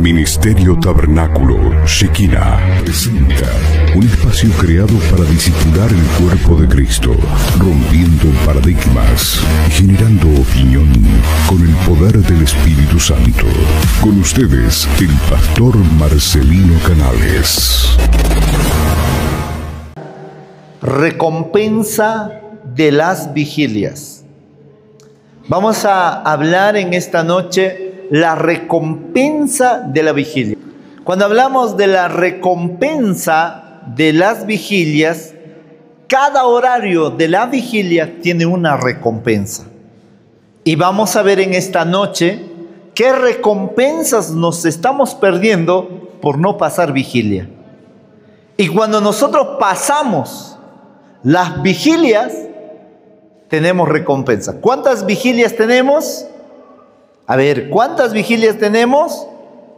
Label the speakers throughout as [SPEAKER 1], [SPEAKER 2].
[SPEAKER 1] Ministerio Tabernáculo Shekinah presenta un espacio creado para discipular el cuerpo de Cristo, rompiendo paradigmas y generando opinión con el poder del Espíritu Santo. Con ustedes, el pastor Marcelino Canales.
[SPEAKER 2] Recompensa de las vigilias. Vamos a hablar en esta noche la recompensa de la vigilia. Cuando hablamos de la recompensa de las vigilias, cada horario de la vigilia tiene una recompensa. Y vamos a ver en esta noche qué recompensas nos estamos perdiendo por no pasar vigilia. Y cuando nosotros pasamos las vigilias, tenemos recompensa. ¿Cuántas vigilias tenemos? A ver, ¿cuántas vigilias tenemos?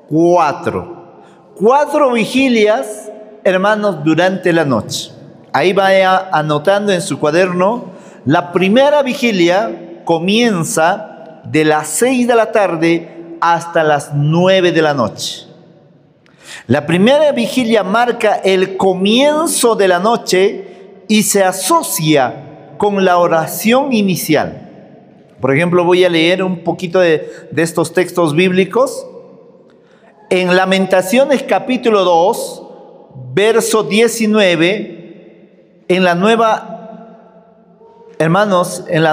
[SPEAKER 2] 4. 4 vigilias, hermanos, durante la noche. Ahí vaya anotando en su cuaderno. La primera vigilia comienza de las 6 de la tarde hasta las 9 de la noche. La primera vigilia marca el comienzo de la noche y se asocia con la oración inicial. Por ejemplo, voy a leer un poquito de estos textos bíblicos. En Lamentaciones capítulo 2, verso 19, en la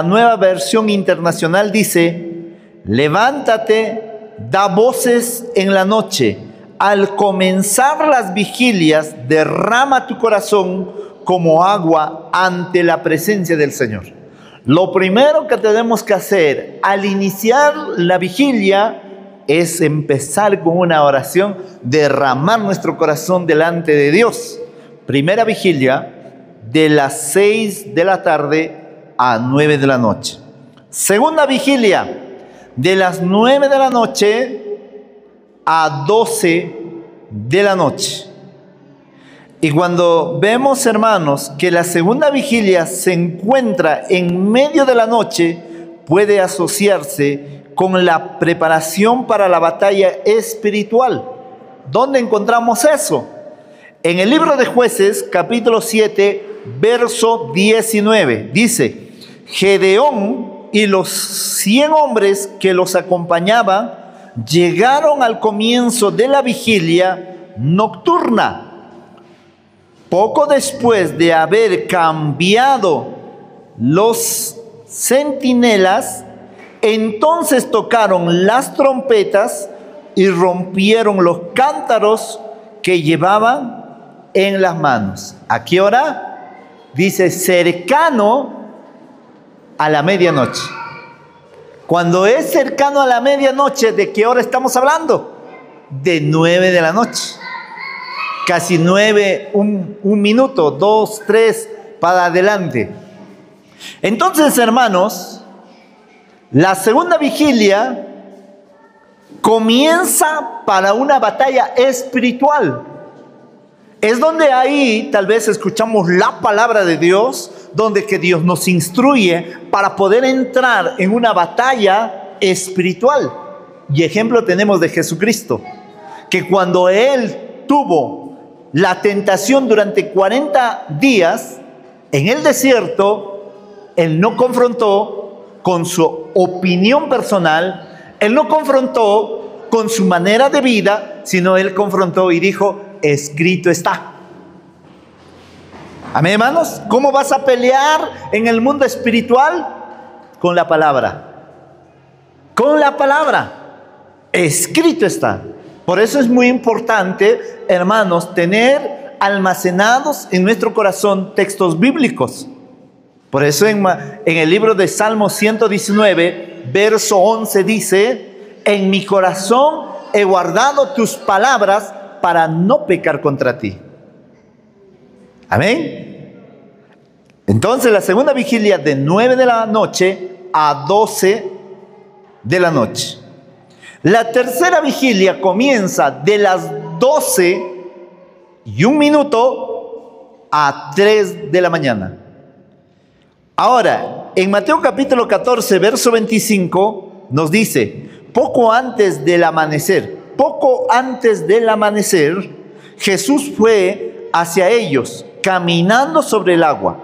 [SPEAKER 2] nueva versión internacional dice: levántate, da voces en la noche, al comenzar las vigilias, derrama tu corazón como agua ante la presencia del Señor. Lo primero que tenemos que hacer al iniciar la vigilia es empezar con una oración, derramar nuestro corazón delante de Dios. Primera vigilia de las 6 de la tarde a 9 de la noche. Segunda vigilia de las 9 de la noche a 12 de la noche. Y cuando vemos, hermanos, que la segunda vigilia se encuentra en medio de la noche, puede asociarse con la preparación para la batalla espiritual. ¿Dónde encontramos eso? En el libro de Jueces, capítulo 7, verso 19, dice: Gedeón y los 100 hombres que los acompañaban llegaron al comienzo de la vigilia nocturna. Poco después de haber cambiado los centinelas, entonces tocaron las trompetas y rompieron los cántaros que llevaban en las manos. ¿A qué hora? Dice cercano a la medianoche. Cuando es cercano a la medianoche, ¿de qué hora estamos hablando? De 9 de la noche. Casi 9, un minuto, 2, 3 para adelante. Entonces, hermanos, la segunda vigilia comienza para una batalla espiritual. Es donde ahí tal vez escuchamos la palabra de Dios, donde que Dios nos instruye para poder entrar en una batalla espiritual. Y ejemplo tenemos de Jesucristo, que cuando Él tuvo la tentación durante 40 días en el desierto, Él no confrontó con su opinión personal, Él no confrontó con su manera de vida, sino Él confrontó y dijo: escrito está. Amén, hermanos. ¿Cómo vas a pelear en el mundo espiritual? Con la palabra. Con la palabra. Escrito está. Por eso es muy importante, hermanos, tener almacenados en nuestro corazón textos bíblicos. Por eso en el libro de Salmos 119, verso 11 dice: en mi corazón he guardado tus palabras para no pecar contra ti. Amén. Entonces la segunda vigilia de 9 de la noche a 12 de la noche. La tercera vigilia comienza de las 12:01 a 3 de la mañana. Ahora, en Mateo capítulo 14, verso 25, nos dice: poco antes del amanecer, poco antes del amanecer, Jesús fue hacia ellos, caminando sobre el agua.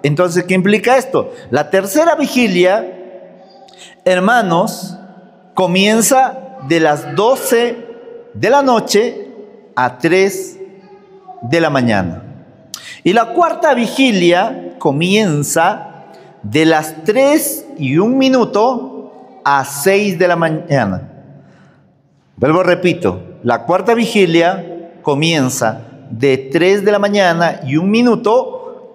[SPEAKER 2] Entonces, ¿qué implica esto? La tercera vigilia, hermanos, comienza de las 12 de la noche a 3 de la mañana. Y la cuarta vigilia comienza de las 3:01 a 6 de la mañana. Vuelvo, repito, la cuarta vigilia comienza de 3 de la mañana y 1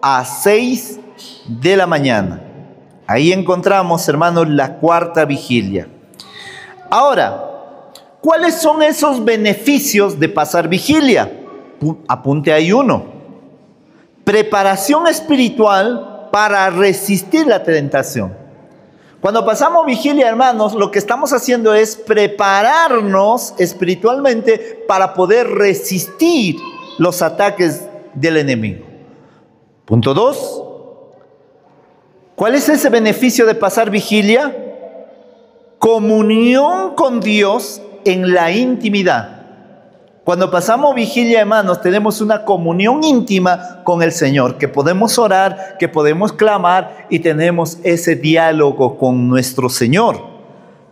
[SPEAKER 2] a 6 de la mañana. Ahí encontramos, hermanos, la cuarta vigilia. Ahora, ¿cuáles son esos beneficios de pasar vigilia? Apunte ahí uno. Preparación espiritual para resistir la tentación. Cuando pasamos vigilia, hermanos, lo que estamos haciendo es prepararnos espiritualmente para poder resistir los ataques del enemigo. Punto 2. ¿Cuál es ese beneficio de pasar vigilia? Comunión con Dios en la intimidad. Cuando pasamos vigilia, hermanos, tenemos una comunión íntima con el Señor, que podemos orar, que podemos clamar y tenemos ese diálogo con nuestro Señor.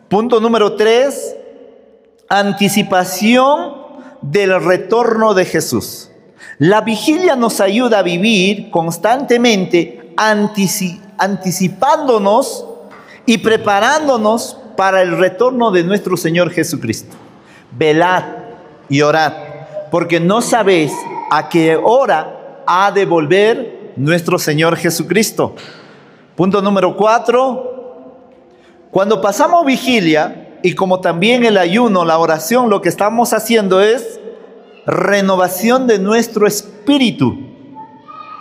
[SPEAKER 2] Punto número 3, anticipación del retorno de Jesús. La vigilia nos ayuda a vivir constantemente anticipándonos y preparándonos para el retorno de nuestro Señor Jesucristo. Velad y orad, porque no sabéis a qué hora ha de volver nuestro Señor Jesucristo. Punto número 4. Cuando pasamos vigilia, y como también el ayuno, la oración, lo que estamos haciendo es renovación de nuestro espíritu.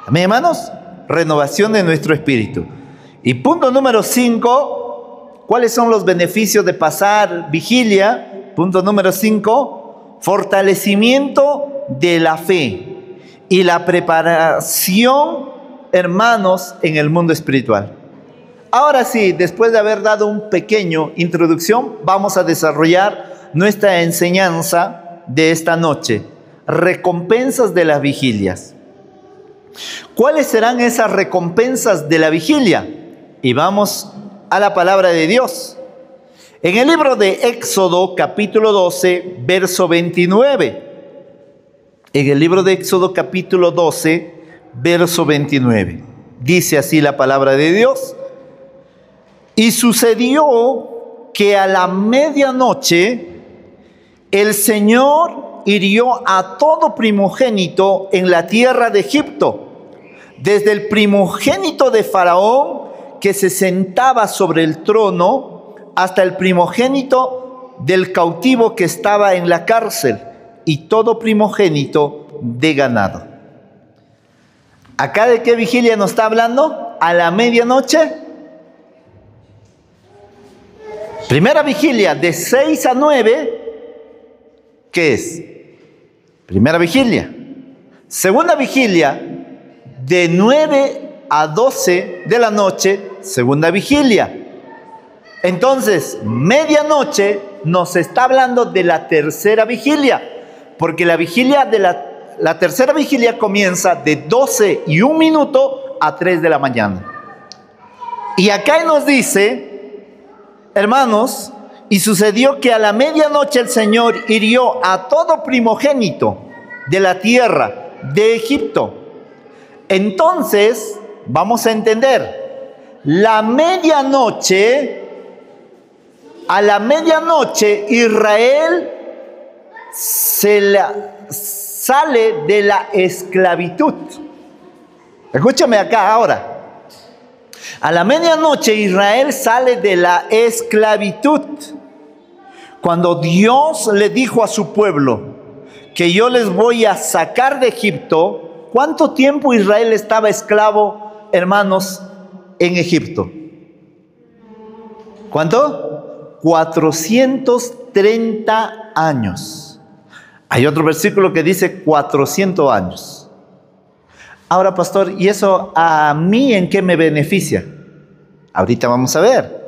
[SPEAKER 2] ¿Amén, hermanos? Renovación de nuestro espíritu. Y punto número 5. ¿Cuáles son los beneficios de pasar vigilia? Punto número 5. Fortalecimiento de la fe y la preparación, hermanos, en el mundo espiritual. Ahora sí, después de haber dado un pequeño introducción, vamos a desarrollar nuestra enseñanza de esta noche. Recompensas de las vigilias. ¿Cuáles serán esas recompensas de la vigilia? Y vamos a la palabra de Dios. En el libro de Éxodo, capítulo 12, verso 29. En el libro de Éxodo, capítulo 12, verso 29. Dice así la palabra de Dios. Y sucedió que a la medianoche el Señor hirió a todo primogénito en la tierra de Egipto, desde el primogénito de Faraón que se sentaba sobre el trono, hasta el primogénito del cautivo que estaba en la cárcel, y todo primogénito de ganado. ¿Acá de qué vigilia nos está hablando? A la medianoche. Primera vigilia de 6 a 9. ¿Qué es? Primera vigilia. Segunda vigilia de 9 a 12 de la noche. Segunda vigilia. Entonces, medianoche nos está hablando de la tercera vigilia, porque la vigilia de la tercera vigilia comienza de 12:01 a 3 de la mañana. Y acá nos dice, hermanos, y sucedió que a la medianoche el Señor hirió a todo primogénito de la tierra de Egipto. Entonces, vamos a entender, a la medianoche Israel sale de la esclavitud. Escúchame acá ahora. A la medianoche Israel sale de la esclavitud. Cuando Dios le dijo a su pueblo que yo les voy a sacar de Egipto, ¿cuánto tiempo Israel estaba esclavo, hermanos, en Egipto? ¿Cuánto? 430 años. Hay otro versículo que dice 400 años. Ahora, pastor, ¿y eso a mí en qué me beneficia? Ahorita vamos a ver.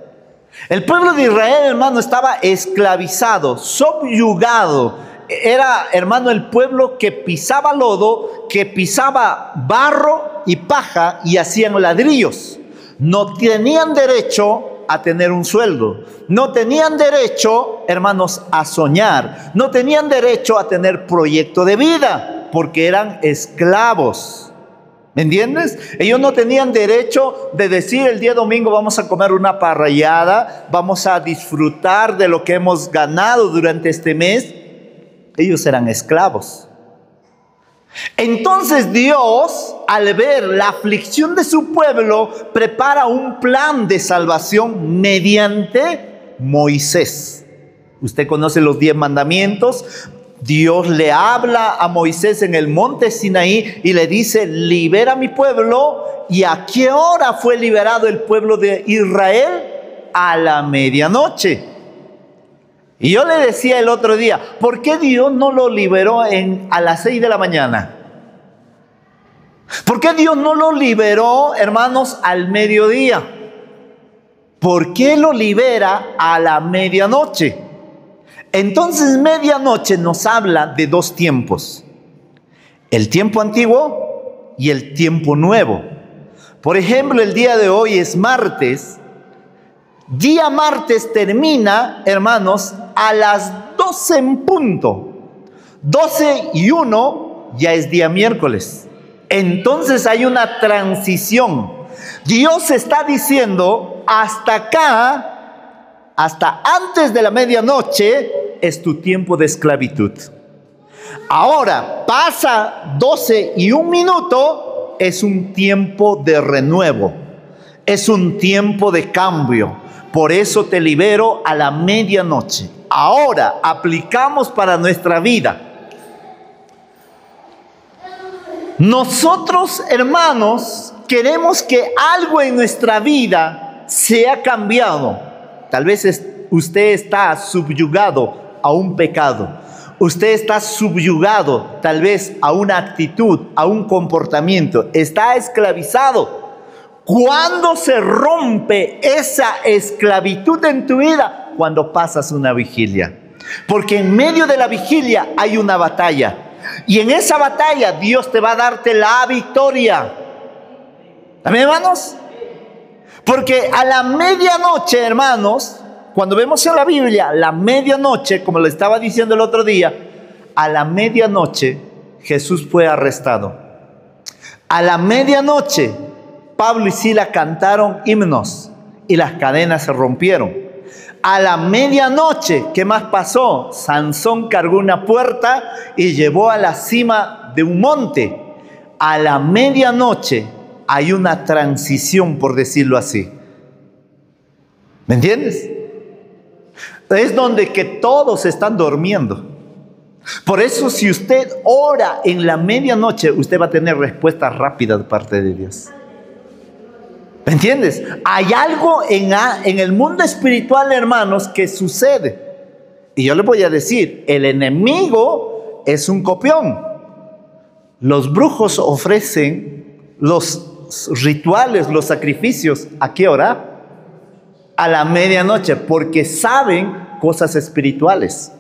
[SPEAKER 2] El pueblo de Israel, hermano, estaba esclavizado, subyugado. Era, hermano, el pueblo que pisaba lodo, que pisaba barro y paja y hacían ladrillos. No tenían derecho a tener un sueldo. No tenían derecho, hermanos, a soñar. No tenían derecho a tener proyecto de vida, porque eran esclavos. ¿Me entiendes? Ellos no tenían derecho de decir el día domingo vamos a comer una parrillada, vamos a disfrutar de lo que hemos ganado durante este mes. Ellos eran esclavos. Entonces Dios, al ver la aflicción de su pueblo, prepara un plan de salvación mediante Moisés. Usted conoce los 10 mandamientos. Dios le habla a Moisés en el monte Sinaí y le dice, libera a mi pueblo. ¿Y a qué hora fue liberado el pueblo de Israel? A la medianoche. Y yo le decía el otro día, ¿por qué Dios no lo liberó a las 6 de la mañana? ¿Por qué Dios no lo liberó, hermanos, al mediodía? ¿Por qué lo libera a la medianoche? Entonces, medianoche nos habla de 2 tiempos. El tiempo antiguo y el tiempo nuevo. Por ejemplo, el día de hoy es martes. Día martes termina, hermanos, a las 12 en punto. 12:01 ya es día miércoles. Entonces hay una transición. Dios está diciendo, hasta acá, hasta antes de la medianoche, es tu tiempo de esclavitud. Ahora, pasa 12:01, es un tiempo de renuevo. Es un tiempo de cambio. Por eso te libero a la medianoche. Ahora aplicamos para nuestra vida. Nosotros, hermanos, queremos que algo en nuestra vida sea cambiado. Tal vez usted está subyugado a un pecado. Usted está subyugado tal vez a una actitud, a un comportamiento. Está esclavizado. ¿Cuándo se rompe esa esclavitud en tu vida? Cuando pasas una vigilia. Porque en medio de la vigilia hay una batalla. Y en esa batalla Dios te va a darte la victoria. ¿Amén, hermanos? Porque a la medianoche, hermanos, cuando vemos en la Biblia, la medianoche, como le estaba diciendo el otro día, a la medianoche Jesús fue arrestado. A la medianoche Pablo y Sila cantaron himnos y las cadenas se rompieron. A la medianoche, ¿qué más pasó? Sansón cargó una puerta y llevó a la cima de un monte. A la medianoche hay una transición, por decirlo así. ¿Me entiendes? Es donde que todos están durmiendo. Por eso, si usted ora en la medianoche, usted va a tener respuesta rápida de parte de Dios. ¿Me entiendes? Hay algo en el mundo espiritual, hermanos, que sucede. Y yo le voy a decir, el enemigo es un copión. Los brujos ofrecen los rituales, los sacrificios. ¿A qué hora? A la medianoche, porque saben cosas espirituales.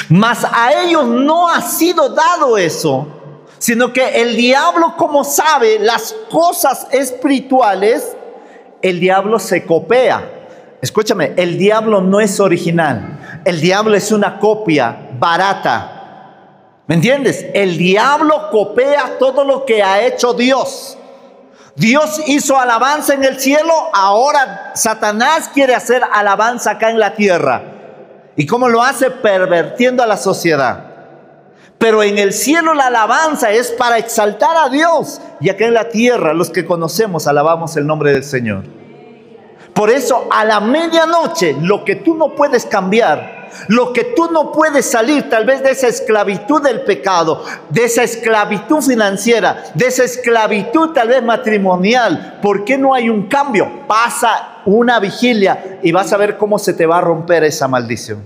[SPEAKER 2] Mas a ellos no ha sido dado eso, sino que el diablo, como sabe las cosas espirituales, el diablo se copia. Escúchame, el diablo no es original. El diablo es una copia barata. ¿Me entiendes? El diablo copia todo lo que ha hecho Dios. Dios hizo alabanza en el cielo, ahora Satanás quiere hacer alabanza acá en la tierra. ¿Y cómo lo hace? Pervertiendo a la sociedad. Pero en el cielo la alabanza es para exaltar a Dios. Y acá en la tierra, los que conocemos, alabamos el nombre del Señor. Por eso, a la medianoche, lo que tú no puedes cambiar, lo que tú no puedes salir tal vez de esa esclavitud del pecado, de esa esclavitud financiera, de esa esclavitud tal vez matrimonial, ¿por qué no hay un cambio? Pasa una vigilia y vas a ver cómo se te va a romper esa maldición.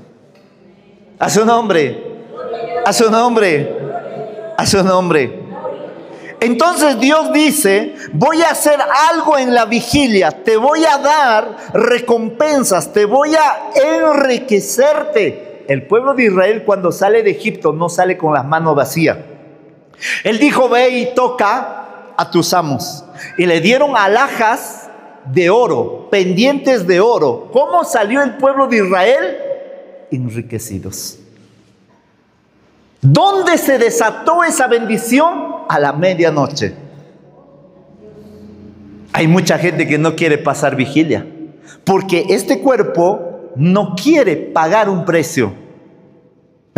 [SPEAKER 2] A su nombre. A su nombre, a su nombre. Entonces Dios dice, voy a hacer algo en la vigilia, te voy a dar recompensas, te voy a enriquecerte. El pueblo de Israel cuando sale de Egipto no sale con las manos vacías. Él dijo, ve y toca a tus amos. Y le dieron alhajas de oro, pendientes de oro. ¿Cómo salió el pueblo de Israel? Enriquecidos. ¿Dónde se desató esa bendición? A la medianoche. Hay mucha gente que no quiere pasar vigilia, porque este cuerpo no quiere pagar un precio.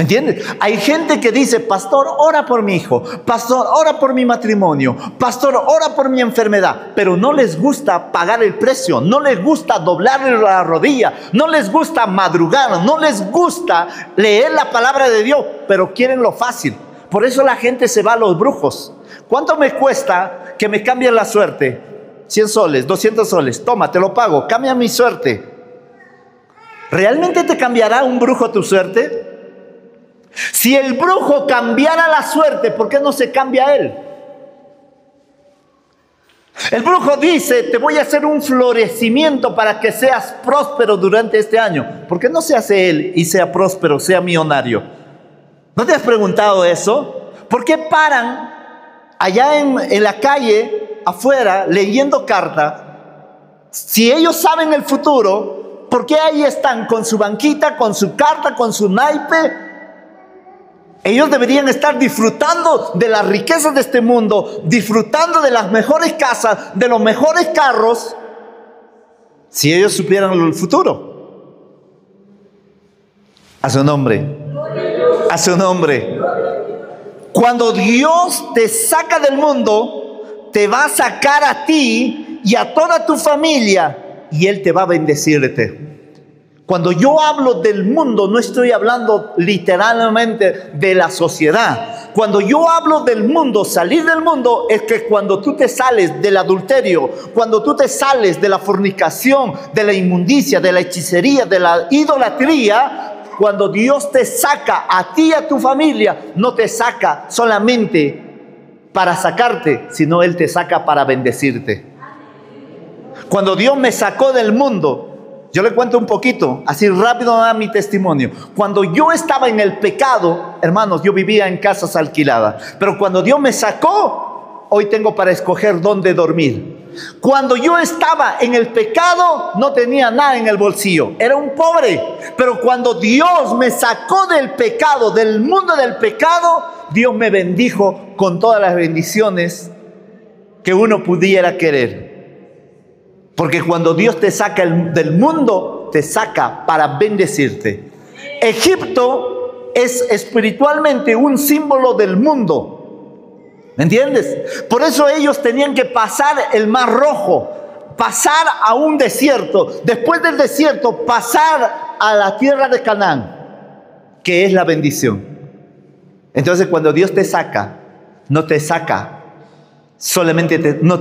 [SPEAKER 2] ¿Me entiendes? Hay gente que dice, pastor, ora por mi hijo, pastor, ora por mi matrimonio, pastor, ora por mi enfermedad, pero no les gusta pagar el precio, no les gusta doblarle la rodilla, no les gusta madrugar, no les gusta leer la palabra de Dios, pero quieren lo fácil. Por eso la gente se va a los brujos. ¿Cuánto me cuesta que me cambien la suerte? 100 soles, 200 soles, toma, te lo pago, cambia mi suerte. ¿Realmente te cambiará un brujo tu suerte? Si el brujo cambiara la suerte, ¿por qué no se cambia él? El brujo dice, te voy a hacer un florecimiento para que seas próspero durante este año. ¿Por qué no se hace él y sea próspero, sea millonario? ¿No te has preguntado eso? ¿Por qué paran allá en la calle, afuera, leyendo cartas? Si ellos saben el futuro, ¿por qué ahí están con su banquita, con su carta, con su naipe? Ellos deberían estar disfrutando de las riquezas de este mundo, disfrutando de las mejores casas, de los mejores carros, si ellos supieran el futuro. A su nombre. A su nombre. Cuando Dios te saca del mundo, te va a sacar a ti y a toda tu familia, y Él te va a bendecirte. Cuando yo hablo del mundo, no estoy hablando literalmente de la sociedad. Cuando yo hablo del mundo, salir del mundo, es que cuando tú te sales del adulterio, cuando tú te sales de la fornicación, de la inmundicia, de la hechicería, de la idolatría, cuando Dios te saca a ti y a tu familia, no te saca solamente para sacarte, sino Él te saca para bendecirte. Cuando Dios me sacó del mundo, yo le cuento un poquito, así rápido a mi testimonio. Cuando yo estaba en el pecado, hermanos, yo vivía en casas alquiladas. Pero cuando Dios me sacó, hoy tengo para escoger dónde dormir. Cuando yo estaba en el pecado, no tenía nada en el bolsillo. Era un pobre. Pero cuando Dios me sacó del pecado, del mundo del pecado, Dios me bendijo con todas las bendiciones que uno pudiera querer. Porque cuando Dios te saca del mundo, te saca para bendecirte. Egipto es espiritualmente un símbolo del mundo. ¿Me entiendes? Por eso ellos tenían que pasar el Mar Rojo, pasar a un desierto. Después del desierto, pasar a la tierra de Canaán, que es la bendición. Entonces, cuando Dios te saca, no te saca solamente no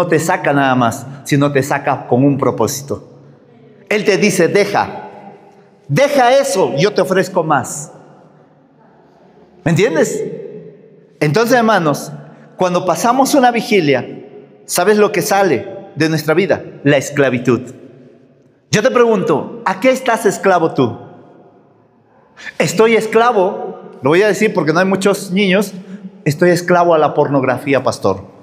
[SPEAKER 2] te saca nada más, sino te saca con un propósito. Él te dice, deja eso, yo te ofrezco más. ¿Me entiendes? Entonces, hermanos, cuando pasamos una vigilia, ¿sabes lo que sale de nuestra vida? La esclavitud. Yo te pregunto, ¿a qué estás esclavo tú? Estoy esclavo, lo voy a decir porque no hay muchos niños, estoy esclavo a la pornografía, pastor.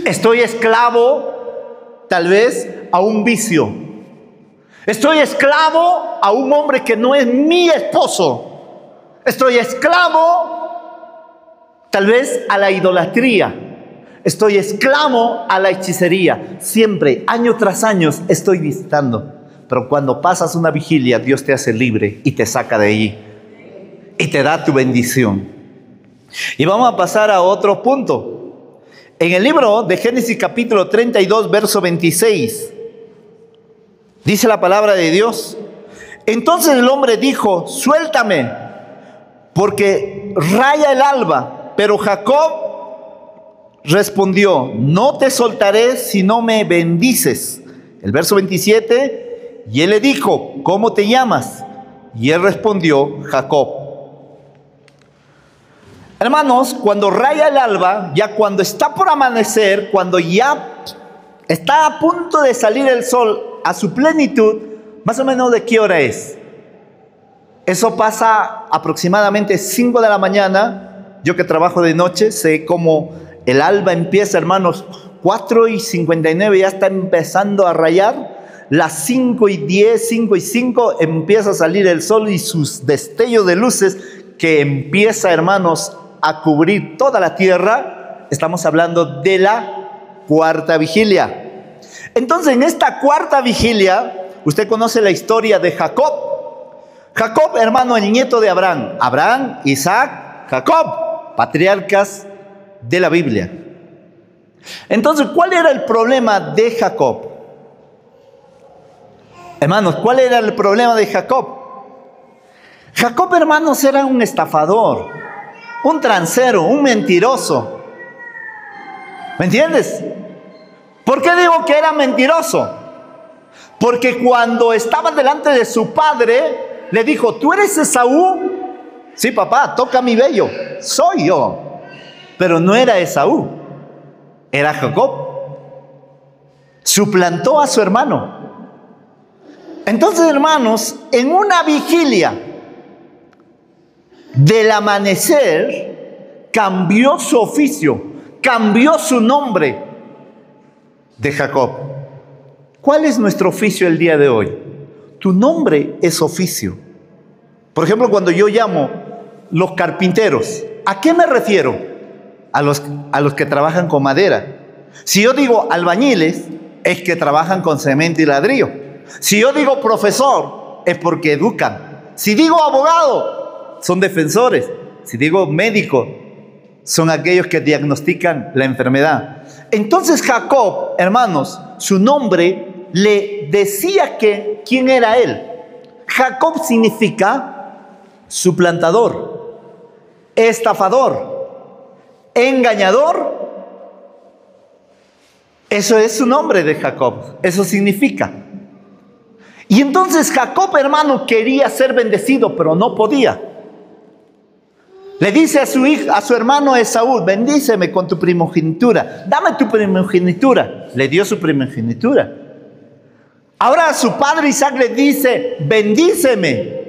[SPEAKER 2] Estoy esclavo, tal vez, a un vicio. Estoy esclavo a un hombre que no es mi esposo. Estoy esclavo, tal vez, a la idolatría. Estoy esclavo a la hechicería. Siempre, año tras año, estoy visitando. Pero cuando pasas una vigilia, Dios te hace libre y te saca de ahí. Y te da tu bendición. Y vamos a pasar a otro punto. En el libro de Génesis capítulo 32, verso 26, dice la palabra de Dios. Entonces el hombre dijo, suéltame, porque raya el alba. Pero Jacob respondió, no te soltaré si no me bendices. El verso 27, y él le dijo, ¿cómo te llamas? Y él respondió, Jacob. Hermanos, cuando raya el alba, ya cuando está por amanecer, cuando ya está a punto de salir el sol a su plenitud, más o menos ¿de qué hora es? Eso pasa aproximadamente 5 de la mañana. Yo que trabajo de noche, sé cómo el alba empieza, hermanos, 4:59 ya está empezando a rayar. Las 5:10, 5:05 empieza a salir el sol y sus destellos de luces que empieza, hermanos, a cubrir toda la tierra. Estamos hablando de la cuarta vigilia. Entonces, en esta cuarta vigilia, usted conoce la historia de Jacob. Jacob, hermano, el nieto de Abraham. Abraham, Isaac, Jacob, patriarcas de la Biblia. Entonces, ¿cuál era el problema de Jacob? Hermanos, ¿cuál era el problema de Jacob? Jacob, hermanos, era un estafador, un transero, un mentiroso. ¿Me entiendes? ¿Por qué digo que era mentiroso? Porque cuando estaba delante de su padre, le dijo, ¿tú eres Esaú? Sí, papá, toca mi vello. Soy yo. Pero no era Esaú, era Jacob. Suplantó a su hermano. Entonces, hermanos, en una vigilia del amanecer, cambió su oficio, cambió su nombre de Jacob. ¿Cuál es nuestro oficio el día de hoy? Tu nombre es oficio. Por ejemplo, cuando yo llamo los carpinteros, ¿a qué me refiero? A los que trabajan con madera. Si yo digo albañiles, es que trabajan con cemento y ladrillo. Si yo digo profesor, es porque educan. Si digo abogado, son defensores. Si digo médico, son aquellos que diagnostican la enfermedad. Entonces Jacob, hermanos, su nombre le decía que quién era él. Jacob significa suplantador, estafador, engañador. Eso es su nombre de Jacob. Eso significa. Y entonces Jacob, hermano, quería ser bendecido, pero no podía. Le dice a su hermano Esaú, bendíceme con tu primogenitura. Dame tu primogenitura. Le dio su primogenitura. Ahora a su padre Isaac le dice, bendíceme.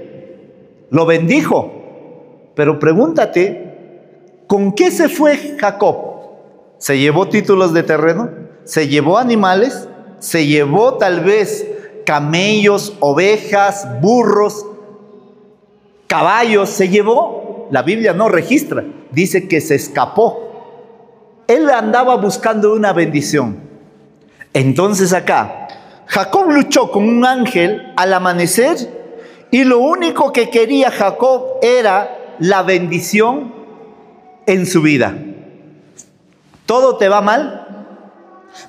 [SPEAKER 2] Lo bendijo. Pero pregúntate, ¿con qué se fue Jacob? ¿Se llevó títulos de terreno? ¿Se llevó animales? ¿Se llevó tal vez camellos, ovejas, burros, caballos? ¿Se llevó? La Biblia no registra. Dice que se escapó. Él andaba buscando una bendición. Entonces acá, Jacob luchó con un ángel al amanecer y lo único que quería Jacob era la bendición en su vida. ¿Todo te va mal?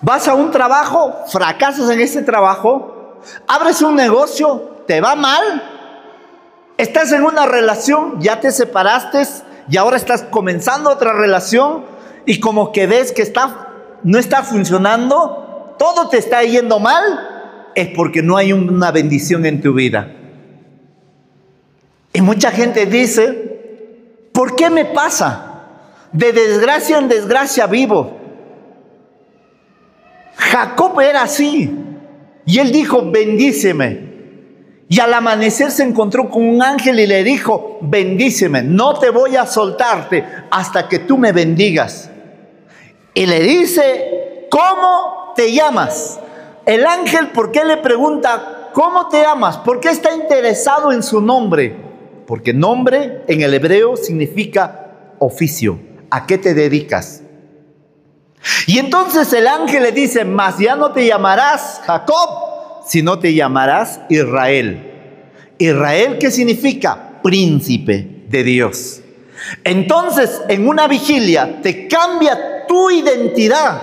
[SPEAKER 2] ¿Vas a un trabajo? ¿Fracasas en ese trabajo? ¿Abres un negocio? ¿Te va mal? ¿Estás en una relación? ¿Ya te separaste? ¿Y ahora estás comenzando otra relación? Y como que ves que no está funcionando, todo te está yendo mal, es porque no hay una bendición en tu vida. Y mucha gente dice, ¿por qué me pasa? De desgracia en desgracia vivo. Jacob era así. Y él dijo, bendíceme. Y al amanecer se encontró con un ángel y le dijo, bendíceme, no te voy a soltarte hasta que tú me bendigas. Y le dice, ¿cómo te llamas? El ángel, ¿por qué le pregunta, ¿cómo te llamas? ¿Por qué está interesado en su nombre? Porque nombre en el hebreo significa oficio. ¿A qué te dedicas? Y entonces el ángel le dice, mas ya no te llamarás Jacob, sino te llamarás Israel. Israel, ¿qué significa? Príncipe de Dios. Entonces, en una vigilia te cambia tu identidad.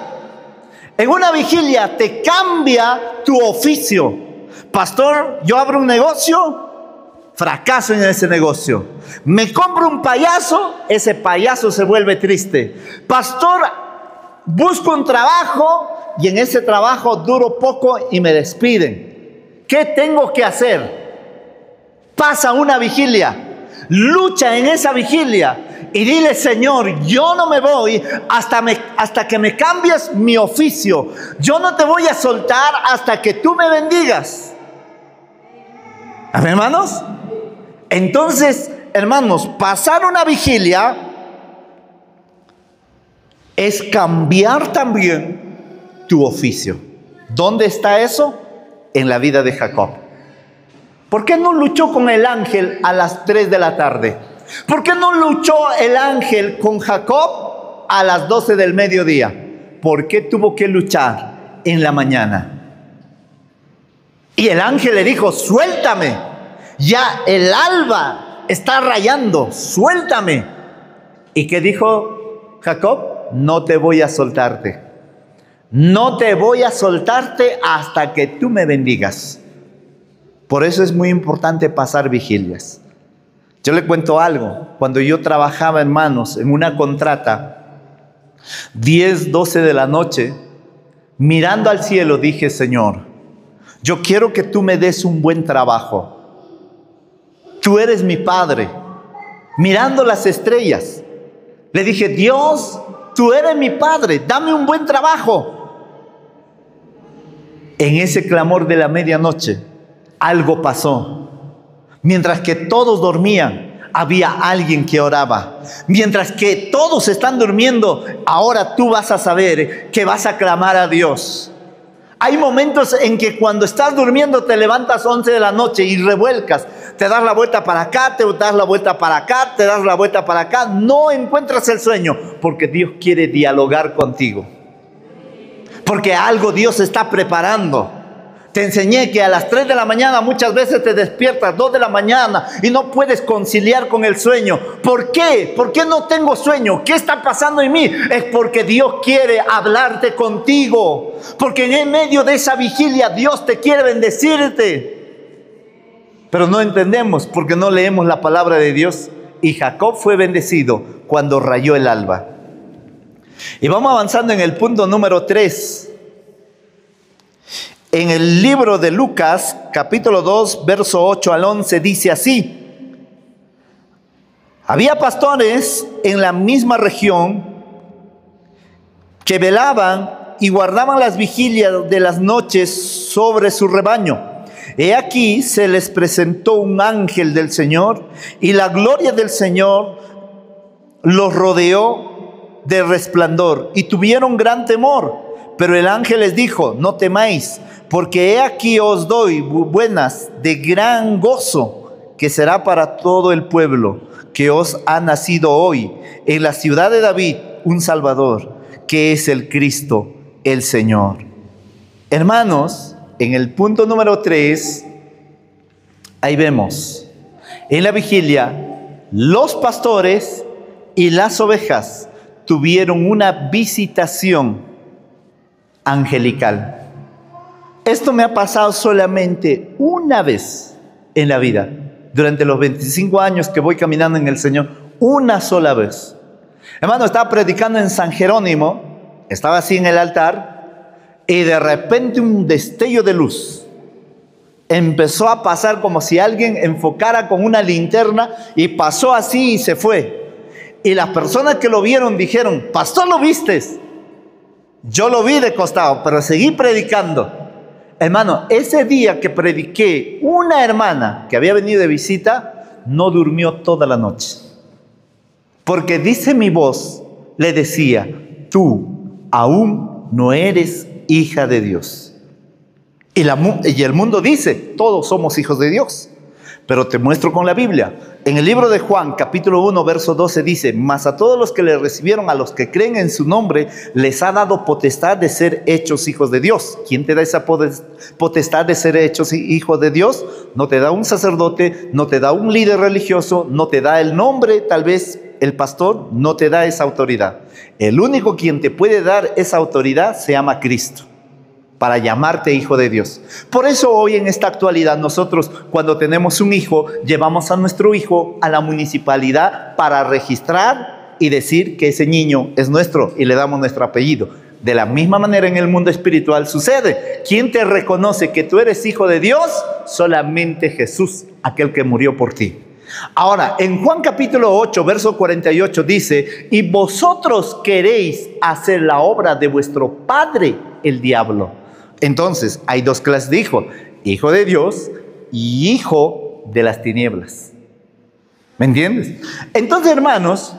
[SPEAKER 2] En una vigilia te cambia tu oficio. Pastor, yo abro un negocio, fracaso en ese negocio. Me compro un payaso, ese payaso se vuelve triste. Pastor, busco un trabajo y en ese trabajo duro poco y me despiden. ¿Qué tengo que hacer? Pasa una vigilia, lucha en esa vigilia y dile: Señor, yo no me voy hasta que me cambies mi oficio. Yo no te voy a soltar hasta que tú me bendigas. ¿Amén, hermanos? Entonces, hermanos, pasar una vigilia es cambiar también tu oficio. ¿Dónde está eso? En la vida de Jacob. ¿Por qué no luchó con el ángel a las 3 de la tarde? ¿Por qué no luchó el ángel con Jacob a las 12 del mediodía? ¿Por qué tuvo que luchar en la mañana? Y el ángel le dijo: suéltame, ya el alba está rayando, suéltame. ¿Y qué dijo Jacob? No te voy a soltarte. No te voy a soltarte hasta que tú me bendigas. Por eso es muy importante pasar vigilias. Yo le cuento algo. Cuando yo trabajaba, hermanos, en una contrata, 10, 12 de la noche, mirando al cielo, dije: Señor, yo quiero que tú me des un buen trabajo. Tú eres mi Padre. Mirando las estrellas, le dije: Dios, tú eres mi Padre, dame un buen trabajo. En ese clamor de la medianoche, algo pasó. Mientras que todos dormían, había alguien que oraba. Mientras que todos están durmiendo, ahora tú vas a saber que vas a clamar a Dios. Hay momentos en que cuando estás durmiendo te levantas 11 de la noche y revuelcas. Te das la vuelta para acá, te das la vuelta para acá, te das la vuelta para acá. No encuentras el sueño porque Dios quiere dialogar contigo. Porque algo Dios está preparando. Te enseñé que a las 3 de la mañana muchas veces te despiertas 2 de la mañana y no puedes conciliar con el sueño. ¿Por qué? ¿Por qué no tengo sueño? ¿Qué está pasando en mí? Es porque Dios quiere hablarte contigo. Porque en medio de esa vigilia Dios te quiere bendecirte. Pero no entendemos porque no leemos la palabra de Dios. Y Jacob fue bendecido cuando rayó el alba. Y vamos avanzando en el punto número 3. En el libro de Lucas, capítulo 2, verso 8 al 11, dice así: había pastores en la misma región que velaban y guardaban las vigilias de las noches sobre su rebaño. He aquí se les presentó un ángel del Señor, y la gloria del Señor los rodeó de resplandor, y tuvieron gran temor. Pero el ángel les dijo: no temáis, porque he aquí os doy buenas de gran gozo, que será para todo el pueblo, que os ha nacido hoy en la ciudad de David un Salvador, que es el Cristo, el Señor. Hermanos, en el punto número 3, ahí vemos, en la vigilia, los pastores y las ovejas tuvieron una visitación angelical. Esto me ha pasado solamente una vez en la vida, durante los 25 años que voy caminando en el Señor, una sola vez. Hermano, estaba predicando en San Jerónimo, estaba así en el altar, y de repente un destello de luz empezó a pasar como si alguien enfocara con una linterna, y pasó así y se fue. Y las personas que lo vieron dijeron: pastor, ¿lo vistes? Yo lo vi de costado, pero seguí predicando. Hermano, ese día que prediqué, una hermana que había venido de visita no durmió toda la noche. Porque dice mi voz, le decía: tú aún no eres hija de Dios. Y el mundo dice: todos somos hijos de Dios. Pero te muestro con la Biblia. En el libro de Juan, capítulo 1, verso 12 dice: mas a todos los que le recibieron, a los que creen en su nombre, les ha dado potestad de ser hechos hijos de Dios. ¿Quién te da esa potestad de ser hechos hijos de Dios? No te da un sacerdote, no te da un líder religioso, no te da el nombre, tal vez el pastor, no te da esa autoridad. El único quien te puede dar esa autoridad se llama Cristo, para llamarte hijo de Dios. Por eso hoy en esta actualidad nosotros, cuando tenemos un hijo, llevamos a nuestro hijo a la municipalidad para registrar y decir que ese niño es nuestro, y le damos nuestro apellido. De la misma manera en el mundo espiritual sucede. ¿Quién te reconoce que tú eres hijo de Dios? Solamente Jesús, aquel que murió por ti. Ahora, en Juan capítulo 8, verso 48 dice, y vosotros queréis hacer la obra de vuestro padre, el diablo. Entonces, hay dos clases de hijo: hijo de Dios y hijo de las tinieblas. ¿Me entiendes? Entonces, hermanos,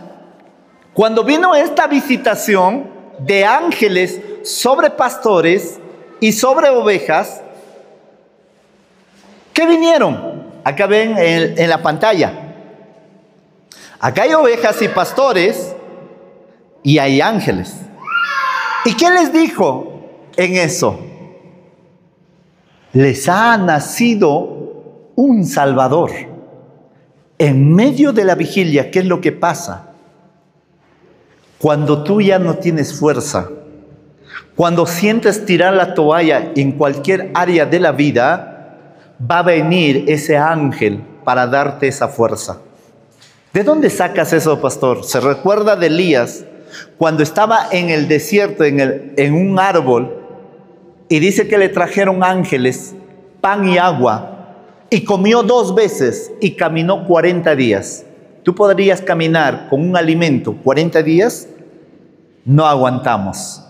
[SPEAKER 2] cuando vino esta visitación de ángeles sobre pastores y sobre ovejas, ¿qué vinieron? Acá ven en la pantalla. Acá hay ovejas y pastores y hay ángeles. ¿Y qué les dijo en eso? Les ha nacido un Salvador. En medio de la vigilia, ¿qué es lo que pasa? Cuando tú ya no tienes fuerza, cuando sientes tirar la toalla en cualquier área de la vida, va a venir ese ángel para darte esa fuerza. ¿De dónde sacas eso, pastor? Se recuerda de Elías cuando estaba en el desierto, en un árbol, y dice que le trajeron ángeles, pan y agua, y comió 2 veces y caminó 40 días. ¿Tú podrías caminar con un alimento 40 días? No aguantamos.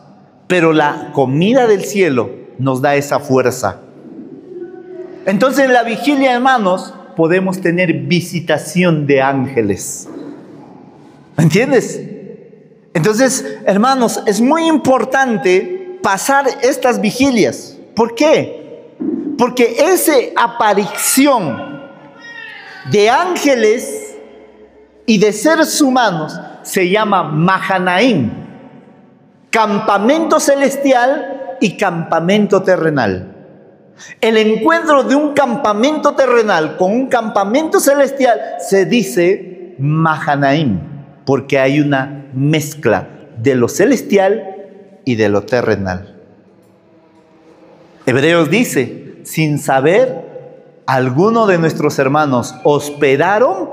[SPEAKER 2] Pero la comida del cielo nos da esa fuerza. Entonces en la vigilia, hermanos, podemos tener visitación de ángeles. ¿Me entiendes? Entonces, hermanos, es muy importante pasar estas vigilias. ¿Por qué? Porque esa aparición de ángeles y de seres humanos se llama Mahanaim, campamento celestial y campamento terrenal. El encuentro de un campamento terrenal con un campamento celestial se dice Mahanaim, porque hay una mezcla de lo celestial y de lo terrenal. Hebreos dice, sin saber, algunos de nuestros hermanos hospedaron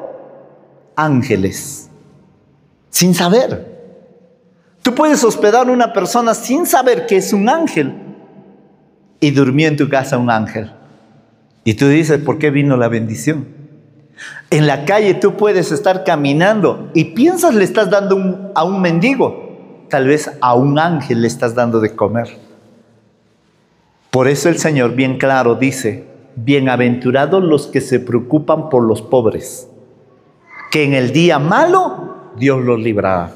[SPEAKER 2] ángeles. Sin saber. Tú puedes hospedar a una persona sin saber que es un ángel. Y durmió en tu casa un ángel. Y tú dices, ¿por qué vino la bendición? En la calle tú puedes estar caminando y piensas le estás dando a un mendigo. Tal vez a un ángel le estás dando de comer. Por eso el Señor bien claro dice, bienaventurados los que se preocupan por los pobres, que en el día malo Dios los librará.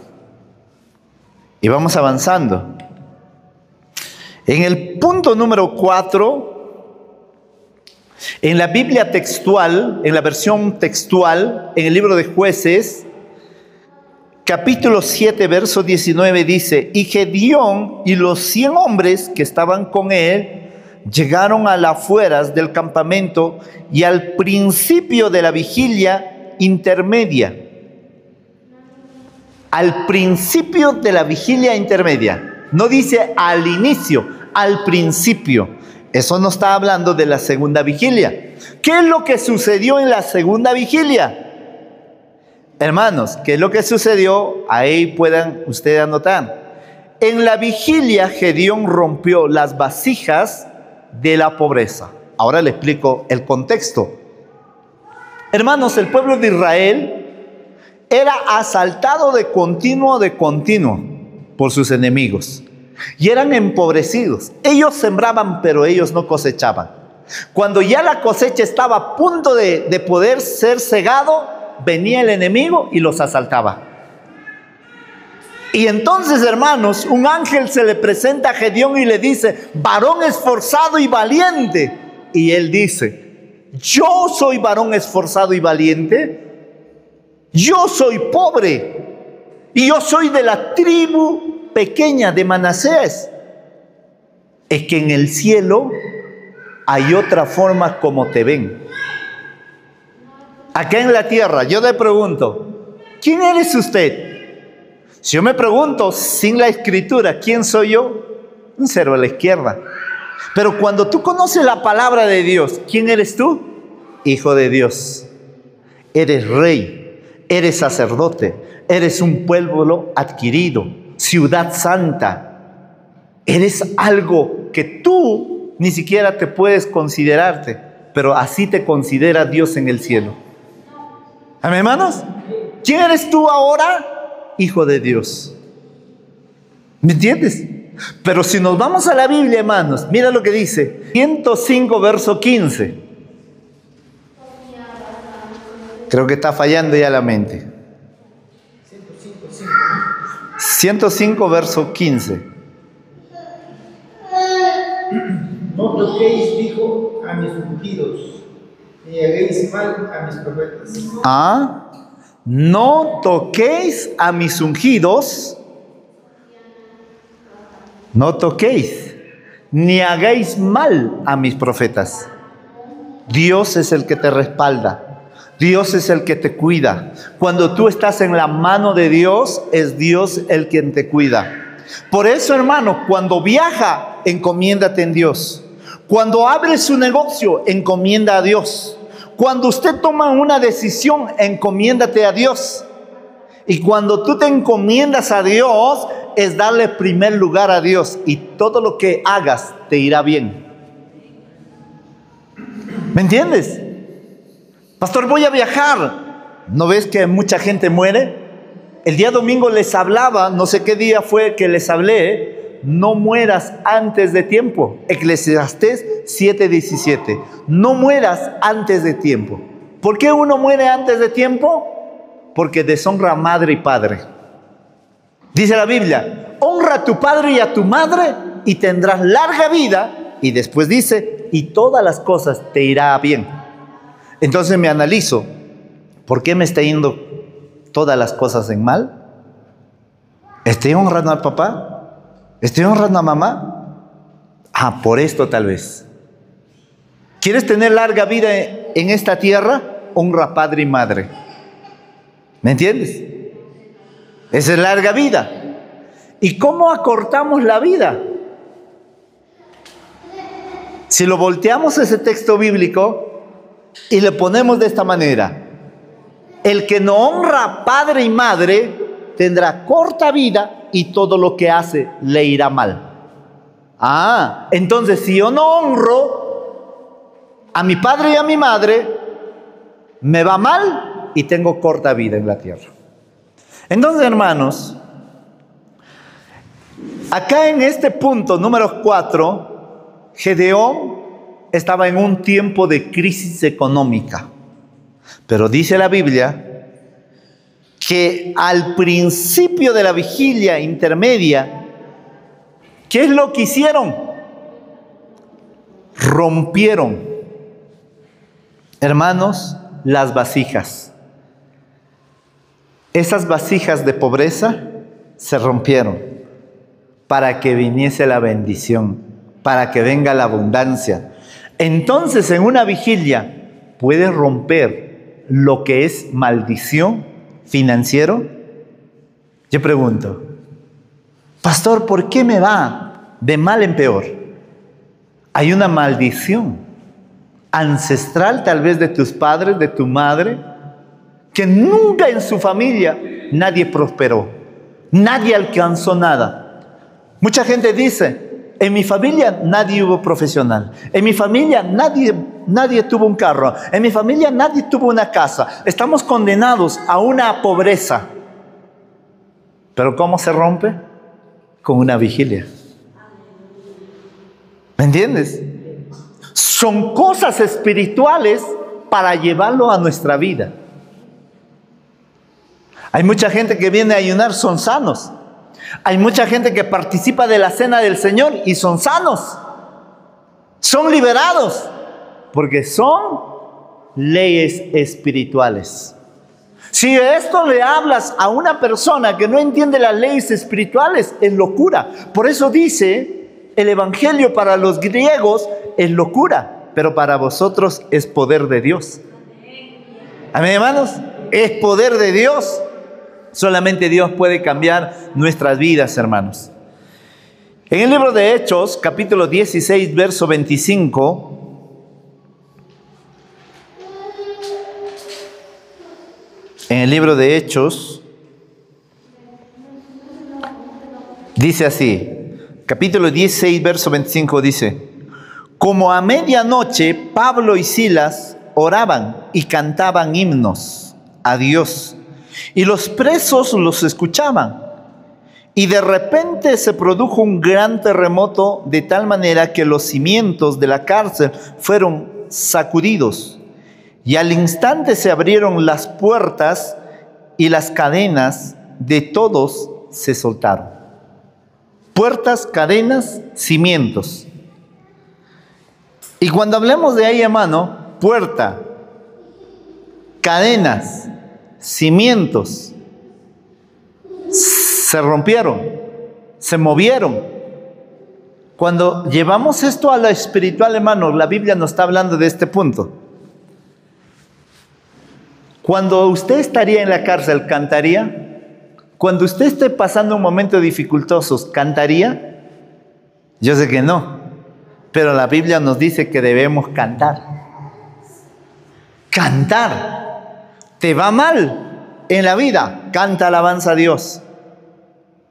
[SPEAKER 2] Y vamos avanzando. En el punto número 4, en la Biblia textual, en la versión textual, en el libro de Jueces, capítulo 7, verso 19 dice, y Gedeón y los 100 hombres que estaban con él llegaron a las afueras del campamento y al principio de la vigilia intermedia. Al principio de la vigilia intermedia. No dice al inicio, al principio. Eso no está hablando de la segunda vigilia. ¿Qué es lo que sucedió en la segunda vigilia? Hermanos, ¿qué es lo que sucedió? Ahí puedan ustedes anotar. En la vigilia, Gedeón rompió las vasijas de la pobreza. Ahora le explico el contexto. Hermanos, el pueblo de Israel era asaltado de continuo por sus enemigos y eran empobrecidos. Ellos sembraban, pero ellos no cosechaban. Cuando ya la cosecha estaba a punto de poder ser cegado, venía el enemigo y los asaltaba. Y entonces, hermanos, un ángel se le presenta a Gedeón y le dice, varón esforzado y valiente. Y él dice, yo soy varón esforzado y valiente. Yo soy pobre y yo soy de la tribu pequeña de Manasés. Es que en el cielo hay otra forma como te ven. Acá en la tierra, yo le pregunto, ¿quién eres usted? Si yo me pregunto sin la escritura, ¿quién soy yo? Un cero a la izquierda. Pero cuando tú conoces la palabra de Dios, ¿quién eres tú? Hijo de Dios. Eres rey, eres sacerdote, eres un pueblo adquirido, ciudad santa. Eres algo que tú ni siquiera te puedes considerarte, pero así te considera Dios en el cielo. Amén, hermanos. ¿Quién eres tú ahora? Hijo de Dios. ¿Me entiendes? Pero si nos vamos a la Biblia, hermanos, mira lo que dice. 105, verso 15. Creo que está fallando ya la mente. 105, verso 15.
[SPEAKER 3] No toquéis, dijo, a mis ungidos, ni hagáis mal a mis profetas.
[SPEAKER 2] No toquéis a mis ungidos. No toquéis, ni hagáis mal a mis profetas. Dios es el que te respalda. Dios es el que te cuida. Cuando tú estás en la mano de Dios, es Dios el quien te cuida. Por eso, hermano, cuando viaja, encomiéndate en Dios. Cuando abre su negocio, encomienda a Dios. Cuando usted toma una decisión, encomiéndate a Dios. Y cuando tú te encomiendas a Dios, es darle primer lugar a Dios. Y todo lo que hagas te irá bien. ¿Me entiendes? Pastor, voy a viajar. ¿No ves que mucha gente muere? El día domingo les hablaba, no sé qué día fue que les hablé, no mueras antes de tiempo. Eclesiastés 7:17. No mueras antes de tiempo. ¿Por qué uno muere antes de tiempo? Porque deshonra a madre y padre. Dice la Biblia, honra a tu padre y a tu madre y tendrás larga vida. Y después dice, y todas las cosas te irá bien. Entonces me analizo, ¿por qué me está yendo todas las cosas en mal? ¿Estoy honrando al papá? ¿Estoy honrando a mamá? Por esto tal vez. ¿Quieres tener larga vida en esta tierra? Honra a padre y madre. ¿Me entiendes? Esa es larga vida. ¿Y cómo acortamos la vida? Si lo volteamos ese texto bíblico y le ponemos de esta manera: el que no honra a padre y madre tendrá corta vida y todo lo que hace le irá mal. Entonces si yo no honro a mi padre y a mi madre, me va mal y tengo corta vida en la tierra. Entonces, hermanos, acá en este punto número 4, Gedeón estaba en un tiempo de crisis económica. Pero dice la Biblia que al principio de la vigilia intermedia, ¿qué es lo que hicieron? Rompieron, hermanos, las vasijas. Esas vasijas de pobreza se rompieron para que viniese la bendición, para que venga la abundancia. Entonces, en una vigilia puedes romper lo que es maldición financiero. Yo pregunto, pastor, ¿por qué me va de mal en peor? Hay una maldición ancestral, tal vez de tus padres, de tu madre, que nunca en su familia nadie prosperó, nadie alcanzó nada. Mucha gente dice, en mi familia nadie hubo profesional, en mi familia nadie tuvo un carro, en mi familia nadie tuvo una casa. Estamos condenados a una pobreza. ¿Pero cómo se rompe? Con una vigilia. ¿Me entiendes? Son cosas espirituales para llevarlo a nuestra vida. Hay mucha gente que viene a ayunar, son sanos. Hay mucha gente que participa de la cena del Señor y son sanos. Son liberados. Porque son leyes espirituales. Si esto le hablas a una persona que no entiende las leyes espirituales, es locura. Por eso dice, el evangelio para los griegos es locura, pero para vosotros es poder de Dios. Amén, hermanos. Es poder de Dios. Solamente Dios puede cambiar nuestras vidas, hermanos. En el libro de Hechos, capítulo 16, verso 25, en el libro de Hechos, dice así, capítulo 16, verso 25, dice: como a medianoche Pablo y Silas oraban y cantaban himnos a Dios. Y los presos los escuchaban. Y de repente se produjo un gran terremoto de tal manera que los cimientos de la cárcel fueron sacudidos. Y al instante se abrieron las puertas y las cadenas de todos se soltaron. Puertas, cadenas, cimientos. Y cuando hablemos de ahí, hermano, puerta, cadenas, cimientos, se rompieron, se movieron. Cuando llevamos esto a lo espiritual, hermanos, la Biblia nos está hablando de este punto. Cuando usted estaría en la cárcel, ¿cantaría? Cuando usted esté pasando un momento dificultoso, ¿cantaría? Yo sé que no, pero la Biblia nos dice que debemos cantar. Cantar. ¿Te va mal en la vida? Canta alabanza a Dios.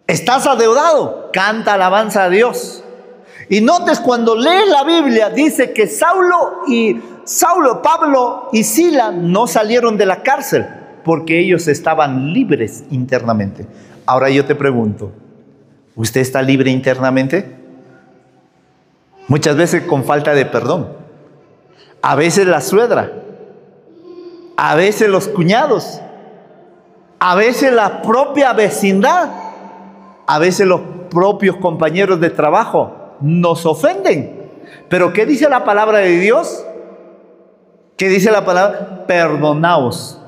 [SPEAKER 2] ¿Estás adeudado? Canta alabanza a Dios. Y notes cuando lees la Biblia, dice que Pablo y Sila no salieron de la cárcel porque ellos estaban libres internamente. Ahora yo te pregunto, ¿usted está libre internamente? Muchas veces con falta de perdón. A veces la suegra, a veces los cuñados, a veces la propia vecindad, a veces los propios compañeros de trabajo nos ofenden. Pero ¿qué dice la palabra de Dios? ¿Qué dice la palabra? Perdonaos.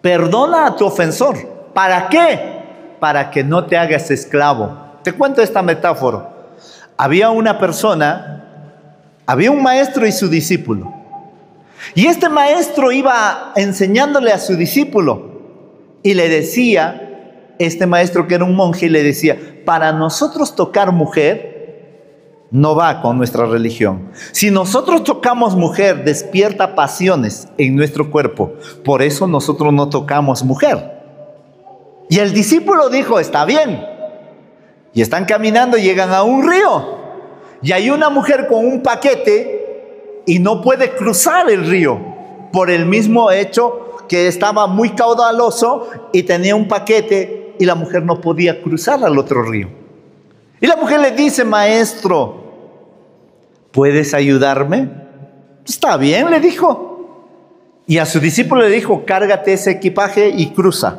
[SPEAKER 2] Perdona a tu ofensor. ¿Para qué? Para que no te hagas esclavo. Te cuento esta metáfora. Había un maestro y su discípulo. Y este maestro iba enseñándole a su discípulo y le decía, este maestro que era un monje, le decía, para nosotros tocar mujer no va con nuestra religión. Si nosotros tocamos mujer, despierta pasiones en nuestro cuerpo. Por eso nosotros no tocamos mujer. Y el discípulo dijo, está bien. Y están caminando, llegan a un río. Y hay una mujer con un paquete y no puede cruzar el río por el mismo hecho que estaba muy caudaloso y tenía un paquete y la mujer no podía cruzar al otro río. Y la mujer le dice, maestro, ¿puedes ayudarme? Está bien, le dijo. Y a su discípulo le dijo, cárgate ese equipaje y cruza.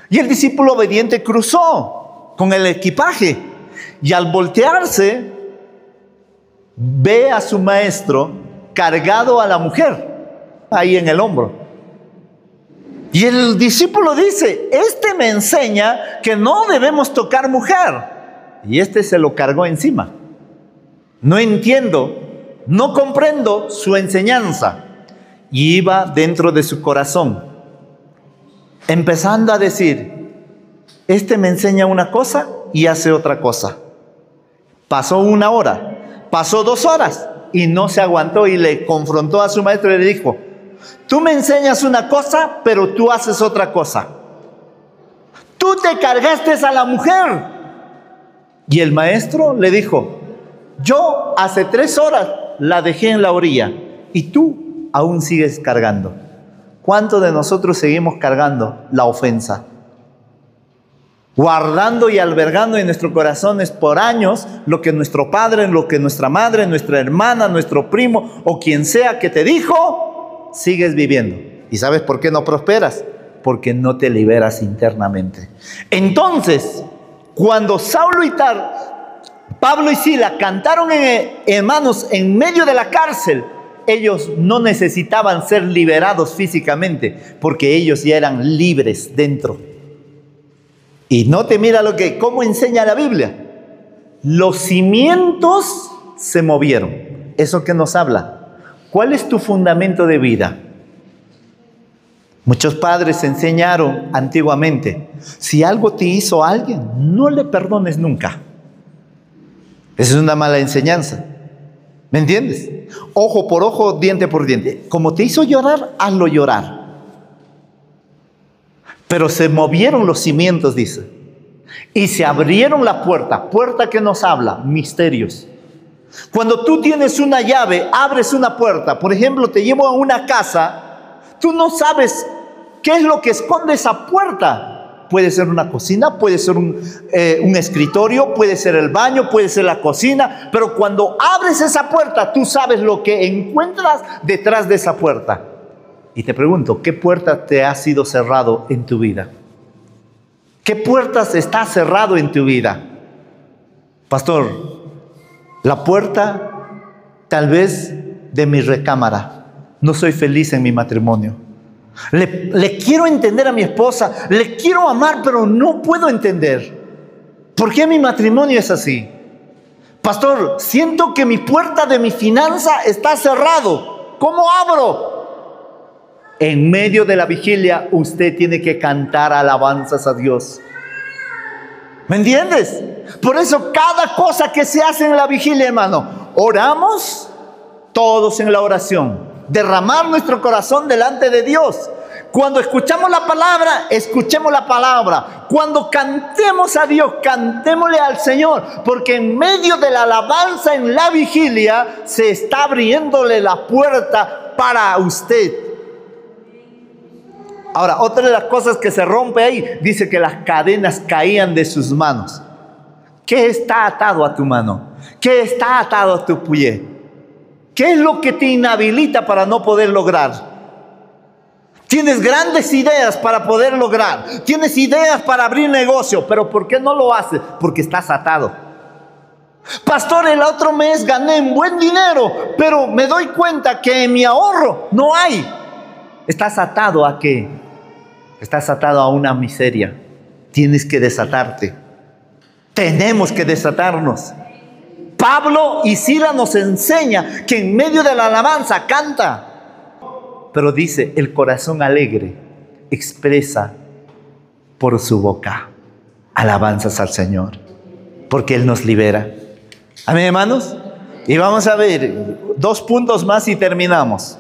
[SPEAKER 2] Y el discípulo obediente cruzó con el equipaje. Y al voltearse, ve a su maestro cargado a la mujer, ahí en el hombro. Y el discípulo dice, este me enseña que no debemos tocar mujer. Y este se lo cargó encima. No entiendo, no comprendo su enseñanza. Y iba dentro de su corazón, empezando a decir, este me enseña una cosa y hace otra cosa. Pasó 1 hora, pasó 2 horas y no se aguantó y le confrontó a su maestro y le dijo, tú me enseñas una cosa, pero tú haces otra cosa. Tú te cargaste a la mujer. Y el maestro le dijo, yo hace 3 horas la dejé en la orilla y tú aún sigues cargando. ¿Cuántos de nosotros seguimos cargando la ofensa? Guardando y albergando en nuestros corazones por años lo que nuestro padre, lo que nuestra madre, nuestra hermana, nuestro primo o quien sea que te dijo, sigues viviendo. ¿Y sabes por qué no prosperas? Porque no te liberas internamente. Entonces, cuando Pablo y Sila cantaron, hermanos, en medio de la cárcel, ellos no necesitaban ser liberados físicamente, porque ellos ya eran libres dentro. Y no te mira cómo enseña la Biblia. Los cimientos se movieron. ¿Eso qué nos habla? ¿Cuál es tu fundamento de vida? Muchos padres enseñaron antiguamente, si algo te hizo alguien, no le perdones nunca. Esa es una mala enseñanza. ¿Me entiendes? Ojo por ojo, diente por diente. Como te hizo llorar, hazlo llorar. Pero se movieron los cimientos, dice. Y se abrieron la puerta. Puerta que nos habla, misterios. Cuando tú tienes una llave, abres una puerta. Por ejemplo, te llevo a una casa. Tú no sabes ¿Qué es lo que esconde esa puerta? Puede ser una cocina, puede ser un escritorio, puede ser el baño, puede ser la cocina, pero cuando abres esa puerta, tú sabes lo que encuentras detrás de esa puerta. Y te pregunto, ¿qué puerta te ha sido cerrado en tu vida? ¿Qué puertas está cerrado en tu vida? Pastor, la puerta tal vez de mi recámara. No soy feliz en mi matrimonio. Le quiero entender a mi esposa, le quiero amar, pero no puedo entender. ¿Por qué mi matrimonio es así? Pastor, siento que mi puerta de mi finanza está cerrado. ¿Cómo abro? En medio de la vigilia, usted tiene que cantar alabanzas a Dios. ¿Me entiendes? Por eso cada cosa que se hace en la vigilia, hermano, oramos todos en la oración. Derramar nuestro corazón delante de Dios. Cuando escuchamos la palabra, escuchemos la palabra. Cuando cantemos a Dios, cantémosle al Señor, porque en medio de la alabanza en la vigilia se está abriéndole la puerta para usted. Ahora, otra de las cosas que se rompe ahí, dice que las cadenas caían de sus manos. ¿Qué está atado a tu mano? ¿Qué está atado a tu pie? ¿Qué es lo que te inhabilita para no poder lograr? Tienes grandes ideas para poder lograr. Tienes ideas para abrir negocio, pero ¿por qué no lo haces? Porque estás atado. Pastor, el otro mes gané un buen dinero, pero me doy cuenta que en mi ahorro no hay. ¿Estás atado a qué? Estás atado a una miseria. Tienes que desatarte. Tenemos que desatarnos. Pablo y Silas nos enseña que en medio de la alabanza canta. Pero dice, el corazón alegre expresa por su boca alabanzas al Señor, porque Él nos libera. Amén, hermanos. Y vamos a ver 2 puntos más y terminamos.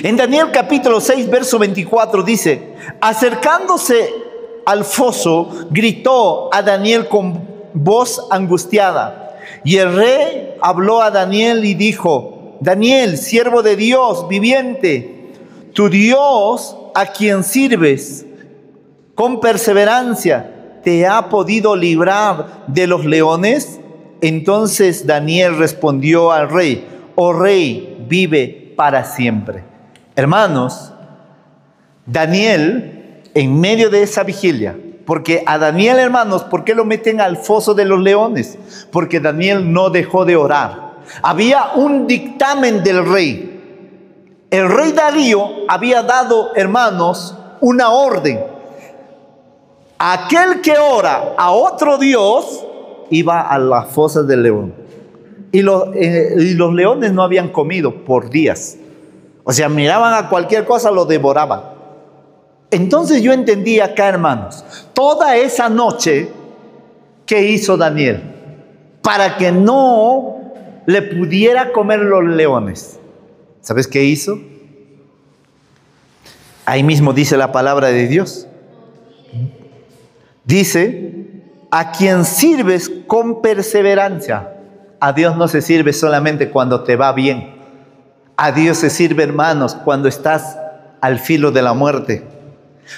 [SPEAKER 2] En Daniel capítulo 6, verso 24 dice, acercándose al foso, gritó a Daniel con voz angustiada. Y el rey habló a Daniel y dijo, Daniel, siervo de Dios viviente, tu Dios a quien sirves con perseverancia, ¿te ha podido librar de los leones? Entonces Daniel respondió al rey, oh rey, vive para siempre. Hermanos, Daniel, en medio de esa vigilia, porque a Daniel, hermanos, ¿por qué lo meten al foso de los leones? Porque Daniel no dejó de orar. Había un dictamen del rey. El rey Darío había dado, hermanos, una orden. Aquel que ora a otro Dios iba a la fosa del león. Y los leones no habían comido por días. O sea, miraban a cualquier cosa, lo devoraban. Entonces yo entendí acá, hermanos, toda esa noche, ¿qué hizo Daniel? Para que no le pudiera comer los leones. ¿Sabes qué hizo? Ahí mismo dice la palabra de Dios. Dice, a quien sirves con perseverancia. A Dios no se sirve solamente cuando te va bien. A Dios se sirve, hermanos, cuando estás al filo de la muerte.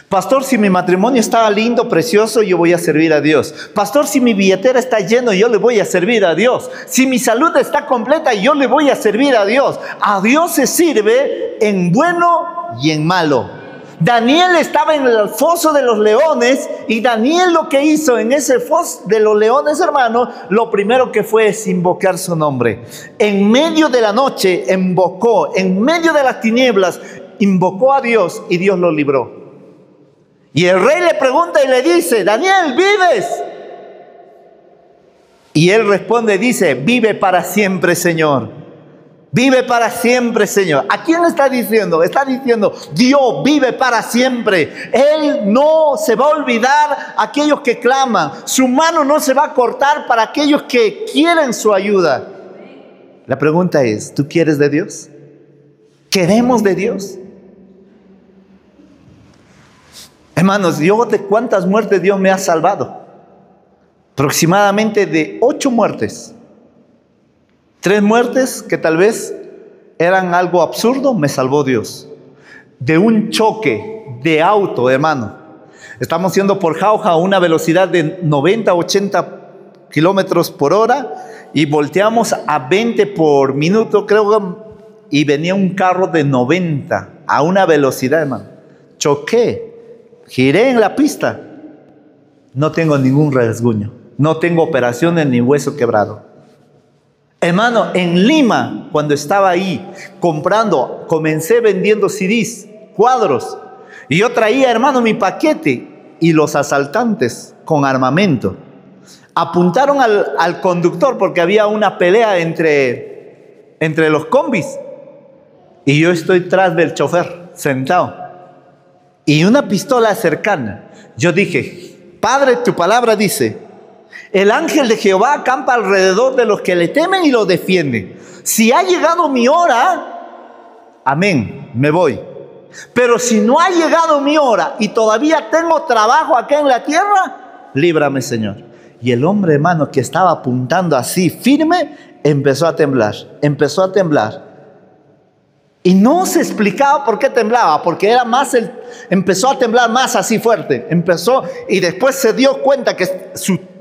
[SPEAKER 2] Pastor, si mi matrimonio está lindo, precioso, yo voy a servir a Dios. Pastor, si mi billetera está llena, yo le voy a servir a Dios. Si mi salud está completa, yo le voy a servir a Dios. A Dios se sirve en bueno y en malo. Daniel estaba en el foso de los leones, y Daniel lo que hizo en ese foso de los leones, hermano, lo primero que fue es invocar su nombre. En medio de la noche invocó, en medio de las tinieblas, invocó a Dios y Dios lo libró. Y el rey le pregunta y le dice, Daniel, ¿vives? Y él responde, dice, vive para siempre, Señor. Vive para siempre, Señor. ¿A quién está diciendo? Está diciendo, Dios vive para siempre. Él no se va a olvidar a aquellos que claman. Su mano no se va a cortar para aquellos que quieren su ayuda. La pregunta es, ¿tú quieres de Dios? ¿Queremos de Dios? Hermanos, yo de cuántas muertes Dios me ha salvado. Aproximadamente de 8 muertes. 3 muertes que tal vez eran algo absurdo, me salvó Dios. de un choque de auto, hermano. Estamos yendo por Jauja a una velocidad de 90, 80 kilómetros por hora y volteamos a 20 por minuto, creo, y venía un carro de 90 a una velocidad, hermano. Choqué, giré en la pista. No tengo ningún rasguño, no tengo operaciones ni hueso quebrado. Hermano, en Lima, cuando estaba ahí comprando, comencé vendiendo CDs, cuadros, y yo traía, hermano, mi paquete, y los asaltantes con armamento apuntaron al conductor porque había una pelea entre los combis, y yo estoy tras del chofer, sentado, y una pistola cercana. Yo dije: Padre, tu palabra dice: el ángel de Jehová acampa alrededor de los que le temen y los defiende. Si ha llegado mi hora, amén, me voy. Pero si no ha llegado mi hora y todavía tengo trabajo acá en la tierra, líbrame, Señor. Y el hombre, hermano, que estaba apuntando así firme, empezó a temblar, empezó a temblar. Y no se explicaba por qué temblaba, porque era más empezó a temblar más así fuerte. Empezó, y después se dio cuenta que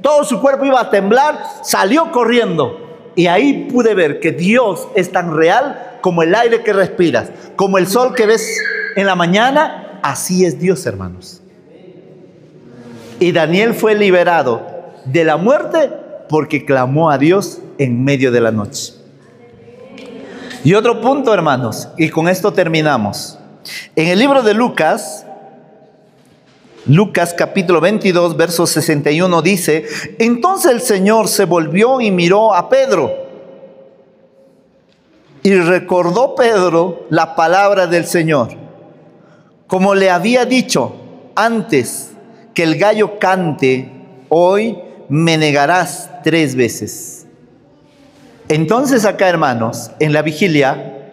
[SPEAKER 2] todo su cuerpo iba a temblar, salió corriendo. Y ahí pude ver que Dios es tan real como el aire que respiras, como el sol que ves en la mañana. Así es Dios, hermanos. Y Daniel fue liberado de la muerte porque clamó a Dios en medio de la noche. Y otro punto, hermanos, y con esto terminamos. En el libro de Lucas capítulo 22, verso 61 dice: entonces el Señor se volvió y miró a Pedro. Y recordó Pedro la palabra del Señor, como le había dicho: antes que el gallo cante, hoy me negarás 3 veces. Entonces acá, hermanos, en la vigilia,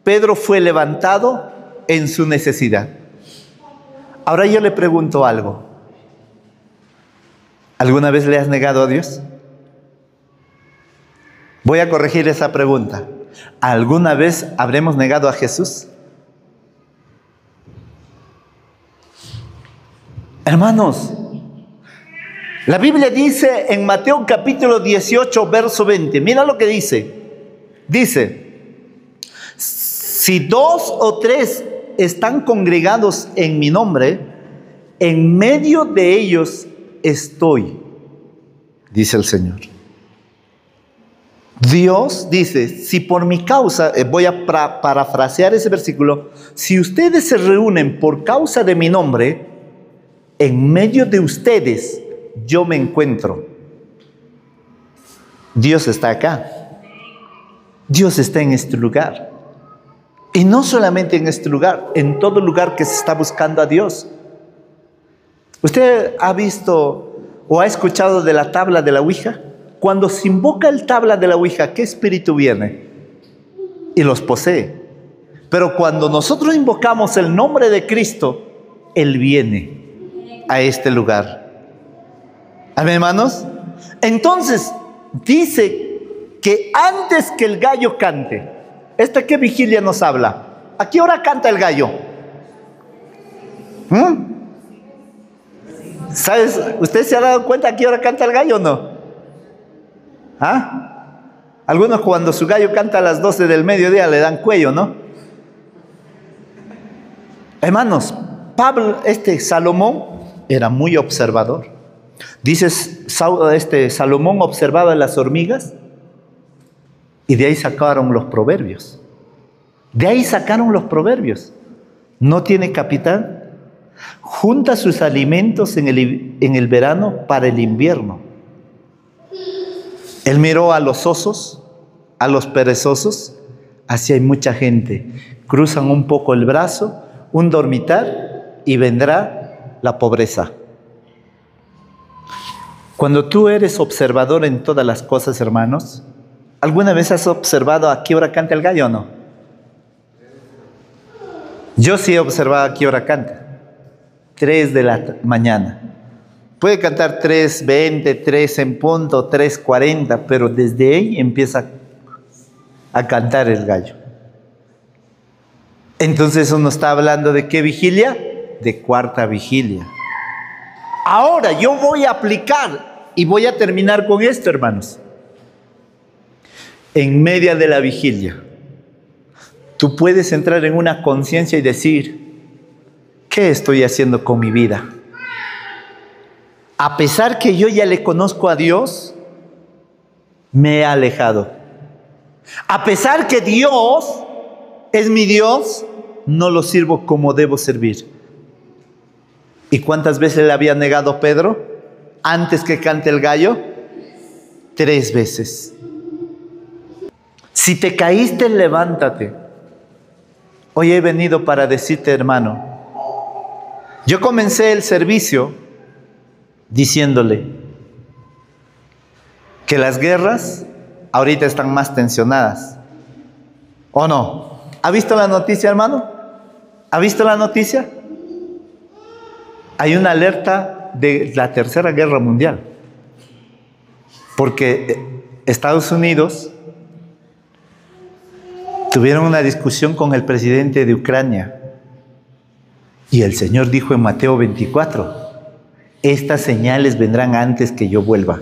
[SPEAKER 2] Pedro fue levantado en su necesidad. Ahora yo le pregunto algo. ¿Alguna vez le has negado a Dios? Voy a corregir esa pregunta. ¿Alguna vez habremos negado a Jesús? Hermanos, la Biblia dice en Mateo capítulo 18, verso 20. Mira lo que dice. Dice: si 2 o 3 están congregados en mi nombre, en medio de ellos estoy, dice el Señor. Dios dice: si por mi causa, voy a parafrasear ese versículo, si ustedes se reúnen por causa de mi nombre, en medio de ustedes yo me encuentro. Dios está acá. Dios está en este lugar. Y no solamente en este lugar, en todo lugar que se está buscando a Dios. ¿Usted ha visto o ha escuchado de la tabla de la Ouija? Cuando se invoca el tabla de la Ouija, ¿qué espíritu viene? Y los posee. Pero cuando nosotros invocamos el nombre de Cristo, Él viene a este lugar. Amén, hermanos. Entonces, dice que antes que el gallo cante, ¿esta qué vigilia nos habla? ¿A qué hora canta el gallo? ¿Sabes? ¿Usted se ha dado cuenta a qué hora canta el gallo o no? ¿Ah? Algunos cuando su gallo canta a las 12 del mediodía le dan cuello, ¿no? Hermanos, Salomón era muy observador. Dice, Salomón observaba las hormigas y de ahí sacaron los proverbios. De ahí sacaron los proverbios. No tiene capitán, junta sus alimentos en el verano para el invierno. Él miró a los osos, a los perezosos. Así hay mucha gente. Cruzan un poco el brazo, un dormitar, y vendrá la pobreza. Cuando tú eres observador en todas las cosas, hermanos, ¿alguna vez has observado a qué hora canta el gallo o no? Yo sí he observado a qué hora canta. 3 de la mañana. Puede cantar 3:20, 3 en punto, 3:40, pero desde ahí empieza a cantar el gallo. Entonces uno está hablando de ¿qué vigilia? De cuarta vigilia. Ahora yo voy a aplicar y voy a terminar con esto, hermanos. En medio de la vigilia, tú puedes entrar en una conciencia y decir, ¿qué estoy haciendo con mi vida? A pesar que yo ya le conozco a Dios, me he alejado. A pesar que Dios es mi Dios, no lo sirvo como debo servir. ¿Y cuántas veces le había negado Pedro antes que cante el gallo? 3 veces. Si te caíste, levántate. Hoy he venido para decirte, hermano, yo comencé el servicio diciéndole que las guerras ahorita están más tensionadas. ¿O no? ¿Ha visto la noticia, hermano? ¿Ha visto la noticia? Hay una alerta de la Tercera Guerra Mundial. Porque Estados Unidos tuvieron una discusión con el presidente de Ucrania. Y el Señor dijo en Mateo 24, estas señales vendrán antes que yo vuelva.